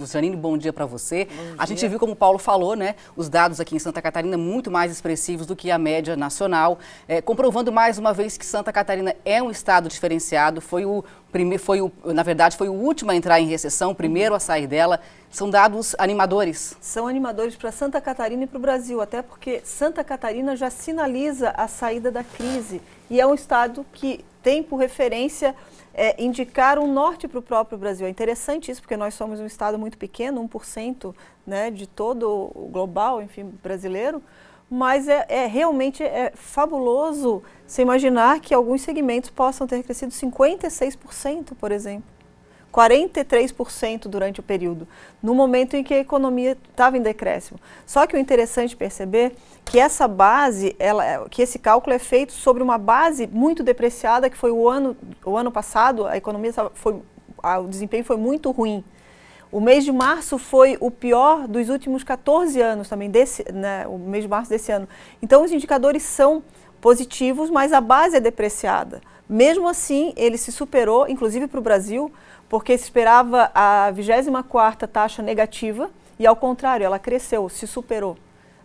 Janine, bom dia para você. Bom a dia. gente viu, como o Paulo falou, né, os dados aqui em Santa Catarina muito mais expressivos do que a média nacional, comprovando mais uma vez que Santa Catarina é um estado diferenciado. Na verdade, foi o último a entrar em recessão, o primeiro a sair dela. São dados animadores. São animadores para Santa Catarina e para o Brasil, até porque Santa Catarina já sinaliza a saída da crise e é um estado que tem por referência indicar um norte para o próprio Brasil. É interessante isso, porque nós somos um estado muito pequeno, 1%, né, de todo o global, enfim, brasileiro, mas realmente fabuloso se imaginar que alguns segmentos possam ter crescido 56%, por exemplo. 43% durante o período, no momento em que a economia estava em decréscimo. Só que o interessante perceber que essa base, que esse cálculo é feito sobre uma base muito depreciada, que foi o ano passado, a economia o desempenho foi muito ruim. O mês de março foi o pior dos últimos 14 anos também, o mês de março desse ano. Então os indicadores são positivos, mas a base é depreciada. Mesmo assim, ele se superou, inclusive para o Brasil, porque se esperava a 24ª taxa negativa e, ao contrário, ela cresceu, se superou,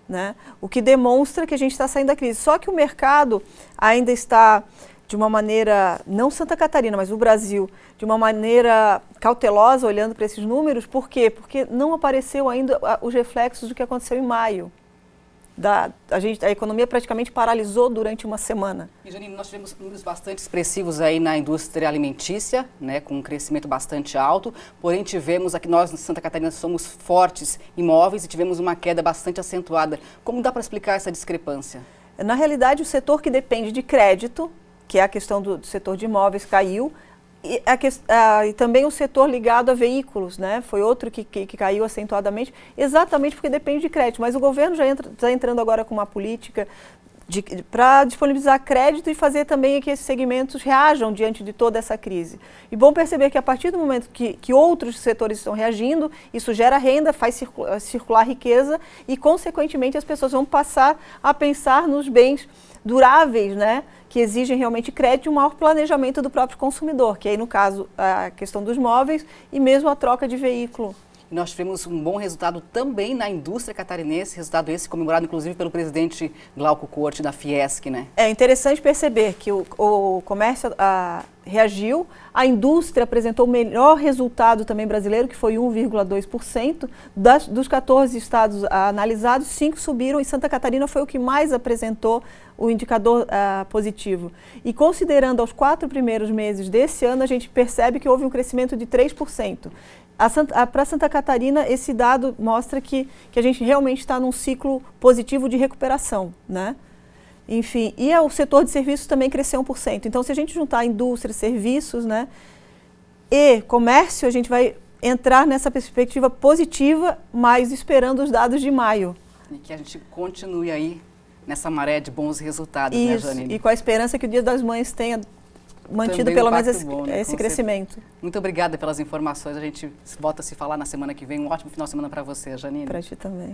né? O que demonstra que a gente está saindo da crise. Só que o mercado ainda está, de uma maneira, não Santa Catarina, mas o Brasil, de uma maneira cautelosa, olhando para esses números. Por quê? Porque não apareceu ainda os reflexos do que aconteceu em maio. A economia praticamente paralisou durante uma semana. E, Janine, nós tivemos números bastante expressivos aí na indústria alimentícia, né, com um crescimento bastante alto, porém tivemos aqui, nós em Santa Catarina somos fortes em imóveis e tivemos uma queda bastante acentuada. Como dá para explicar essa discrepância? Na realidade, o setor que depende de crédito, que é a questão do setor de imóveis, caiu. E também o setor ligado a veículos, né? Foi outro que caiu acentuadamente, exatamente porque depende de crédito. Mas o governo já está entrando agora com uma política para disponibilizar crédito e fazer também que esses segmentos reajam diante de toda essa crise. E bom perceber que a partir do momento que outros setores estão reagindo, isso gera renda, faz circular riqueza e, consequentemente, as pessoas vão passar a pensar nos bens duráveis, né, que exigem realmente crédito e um maior planejamento do próprio consumidor, que aí, no caso, a questão dos móveis e mesmo a troca de veículo. Nós tivemos um bom resultado também na indústria catarinense, resultado esse comemorado inclusive pelo presidente Glauco Corte da Fiesc, né? É interessante perceber que o comércio reagiu, a indústria apresentou o melhor resultado também brasileiro, que foi 1,2%. Dos 14 estados analisados, 5 subiram e Santa Catarina foi o que mais apresentou o indicador positivo. E considerando os 4 primeiros meses desse ano, a gente percebe que houve um crescimento de 3%. Para Santa Catarina, esse dado mostra que a gente realmente está num ciclo positivo de recuperação, né? Enfim, e o setor de serviços também cresceu 1%. Então, se a gente juntar indústria, serviços, né, e comércio, a gente vai entrar nessa perspectiva positiva, mas esperando os dados de maio. E que a gente continue aí nessa maré de bons resultados, isso, né, Janine? E com a esperança que o Dia das Mães tenha mantido pelo menos esse crescimento. Muito obrigada pelas informações. A gente volta a se falar na semana que vem. Um ótimo final de semana para você, Janine. Para ti também.